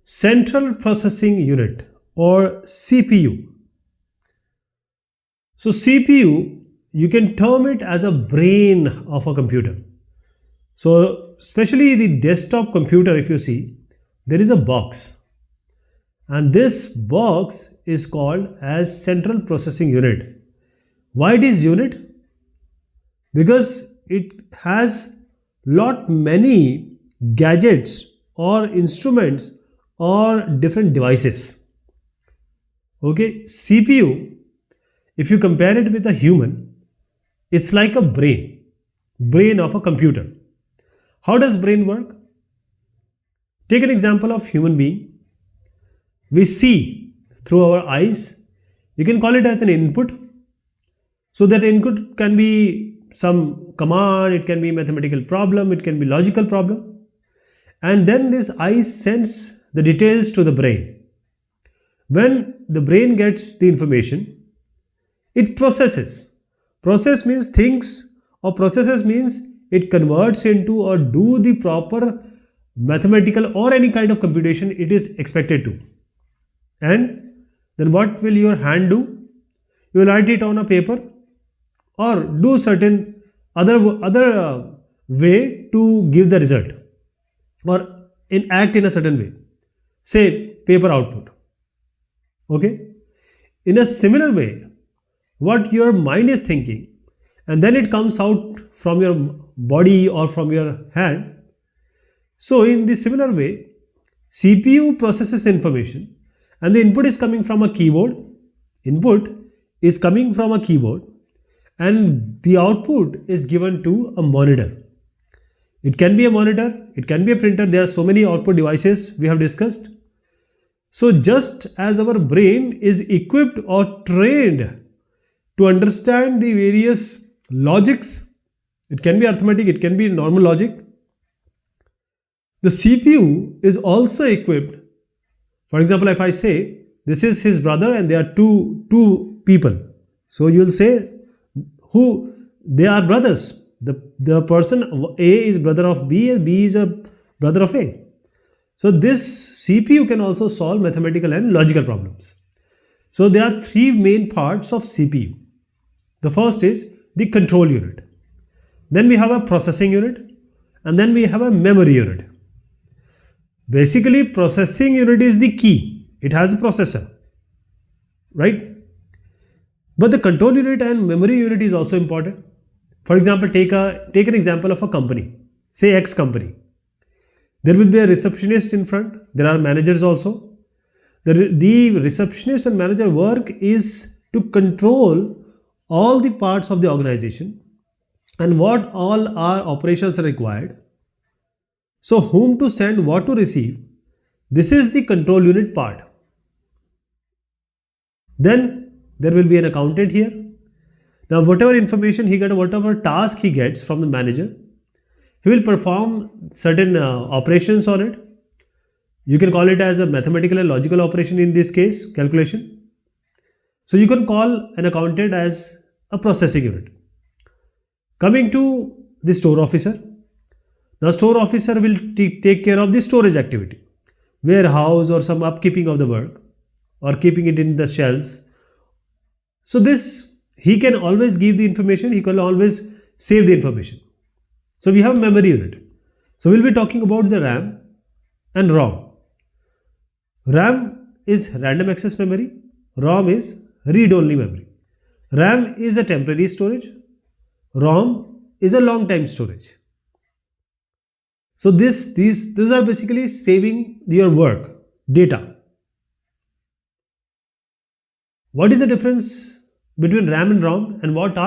Central Processing Unit or CPU. So CPU, you can term it as a brain of a computer. So especially the desktop computer, if you see, there is a box, and this box is called as Central Processing Unit. Why it is unit? Because it has lot many gadgets or instruments or different devices. Okay, CPU, if you compare it with a human, it's like a brain of a computer. How does brain work? Take an example of human being. We see through our eyes. You can call it as an input. So that input can be some command, it can be mathematical problem, it can be logical problem. And then this eye sends the details to the brain. When the brain gets the information, it processes. Process means thinks, or processes means it converts into or do the proper mathematical or any kind of computation it is expected to. And then what will your hand do? You will write it on a paper or do certain other way to give the result, or act in a certain way. Say paper output. Okay. In a similar way, what your mind is thinking, and then it comes out from your body or from your hand. So in the similar way, CPU processes information, and the input is coming from a keyboard. Input is coming from a keyboard, and the output is given to a monitor. It can be a monitor, it can be a printer. There are so many output devices we have discussed. So just as our brain is equipped or trained to understand the various logics, it can be arithmetic, it can be normal logic, the CPU is also equipped. For example, if I say this is his brother and there are two people, so you will say who they are brothers. The person A is brother of B and B is a brother of A. So this CPU can also solve mathematical and logical problems. So there are three main parts of CPU. The first is the control unit. Then we have a processing unit, and then we have a memory unit. Basically, processing unit is the key. It has a processor, right? But the control unit and memory unit is also important. For example, take an example of a company, say X company. There will be a receptionist in front. There are managers also. The receptionist and manager work is to control all the parts of the organization and what all our operations are required. So whom to send, what to receive, this is the control unit part. Then there will be an accountant here. Now whatever information he gets, whatever task he gets from the manager, he will perform certain operations on it. You can call it as a mathematical and logical operation, in this case calculation. So you can call an accountant as a processing unit. Coming to the store officer. Now store officer will take care of the storage activity, warehouse or some upkeeping of the work, or keeping it in the shelves. So this, he can always give the information, he can always save the information. So we have memory unit. So we'll be talking about the RAM and ROM. RAM is random access memory, ROM is read-only memory. RAM is a temporary storage, ROM is a long-time storage. So these are basically saving your work, data. What is the difference between RAM and ROM, and what are